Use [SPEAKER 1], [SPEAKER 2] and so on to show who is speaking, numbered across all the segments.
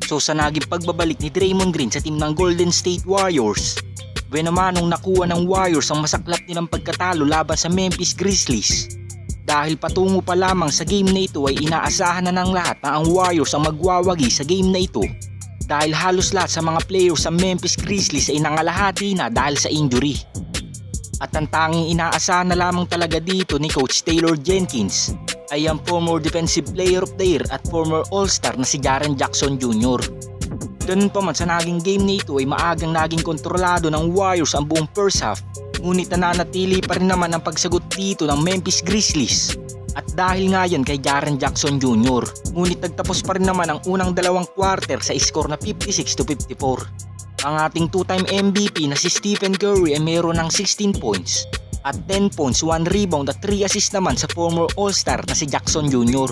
[SPEAKER 1] So sa naging pagbabalik ni Draymond Green sa team ng Golden State Warriors, namanong nakuha ng Warriors ang masaklap nilang pagkatalo laban sa Memphis Grizzlies. Dahil patungo pa lamang sa game na ito ay inaasahan na ng lahat na ang Warriors ang magwawagi sa game na ito, dahil halos lahat sa mga players sa Memphis Grizzlies ay nangalahati na dahil sa injury. At ang tanging inaasahan na lamang talaga dito ni Coach Taylor Jenkins ay ang former Defensive Player of the Year at former All-Star na si Jaren Jackson Jr. Ganun pa man sa naging game na ito ay maagang naging kontrolado ng Warriors ang buong first half, ngunit nananatili pa rin naman ang pagsagot dito ng Memphis Grizzlies. At dahil nga yan kay Jaren Jackson Jr., ngunit nagtapos pa rin naman ang unang dalawang quarter sa score na 56-54. Ang ating two-time MVP na si Stephen Curry ay mayroon ng 16 points at 10 points, 1 rebound at 3 assists naman sa former All-Star na si Jackson Jr.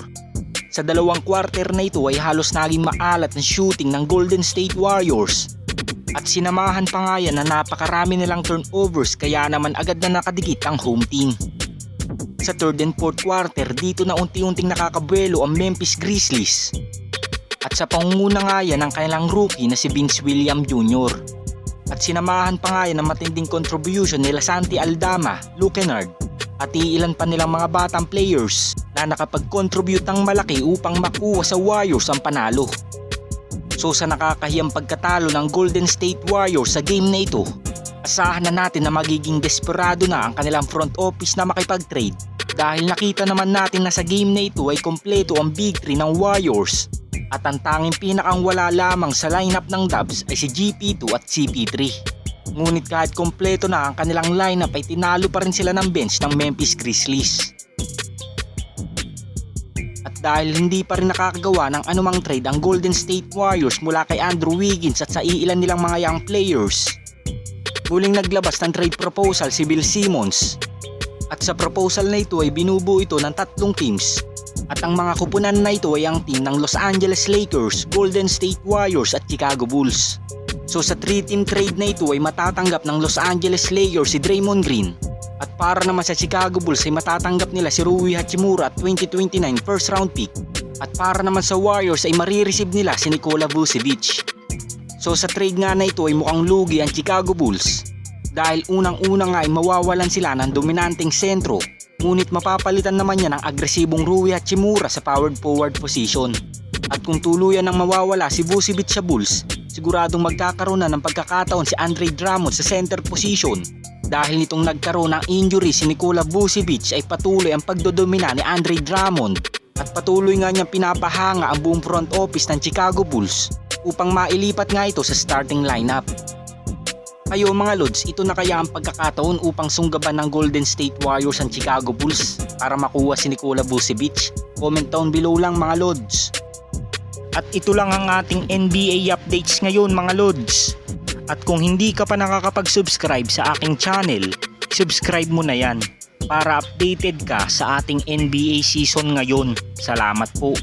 [SPEAKER 1] Sa dalawang quarter na ito ay halos naging maalat ng shooting ng Golden State Warriors, at sinamahan pa nga yan na napakarami nilang turnovers, kaya naman agad na nakadikit ang home team. Sa third and fourth quarter dito na unti-unting nakakabuelo ang Memphis Grizzlies, at sa pangunguna nga yan ng kanilang rookie na si Vince Williams Jr. At sinamahan pa nga yan ng matinding contribution nila Santi Aldama, Luke Kennard at iilan pa nilang mga batang players na nakapag-contribute ng malaki upang makuha sa Warriors ang panalo. So sa nakakahiyang pagkatalo ng Golden State Warriors sa game na ito, asahan na natin na magiging desperado na ang kanilang front office na makipag-trade, dahil nakita naman natin na sa game na ito ay kompleto ang big three ng Warriors. At ang tanging pinakang wala lamang sa lineup ng Dubs ay si GP2 at CP3. Ngunit kahit kompleto na ang kanilang lineup ay tinalo pa rin sila ng bench ng Memphis Grizzlies. At dahil hindi pa rin nakakagawa ng anumang trade ang Golden State Warriors mula kay Andrew Wiggins at sa iilan nilang mga young players, muling naglabas ng trade proposal si Bill Simmons. At sa proposal na ito ay binubuo ito ng 3 teams. At ang mga kupunan na ito ay ang team ng Los Angeles Lakers, Golden State Warriors at Chicago Bulls. So sa 3-team trade na ito ay matatanggap ng Los Angeles Lakers si Draymond Green. At para naman sa Chicago Bulls ay matatanggap nila si Rui Hachimura at 2029 first round pick. At para naman sa Warriors ay marireceive nila si Nikola Vucevic. So sa trade nga na ito ay mukhang lugi ang Chicago Bulls, dahil unang-una nga ay mawawalan sila ng dominanteng sentro, ngunit mapapalitan naman niya ng agresibong Rui Hachimura sa powered forward position. At kung tuluyan nang mawawala si Vucevic sa Bulls, siguradong magkakaroon na ng pagkakataon si Andre Drummond sa center position. Dahil nitong nagkaroon ng injury si Nikola Vucevic ay patuloy ang pagdodomina ni Andre Drummond, at patuloy nga niyang pinapahanga ang buong front office ng Chicago Bulls upang mailipat nga ito sa starting lineup. Kayo mga Lods, ito na kaya ang pagkakataon upang sunggaban ng Golden State Warriors ang Chicago Bulls para makuha si Nikola Vucevic? Comment down below lang mga Lods. At ito lang ang ating NBA updates ngayon mga Lods. At kung hindi ka pa nakakapag-subscribe sa aking channel, subscribe mo na yan para updated ka sa ating NBA season ngayon. Salamat po.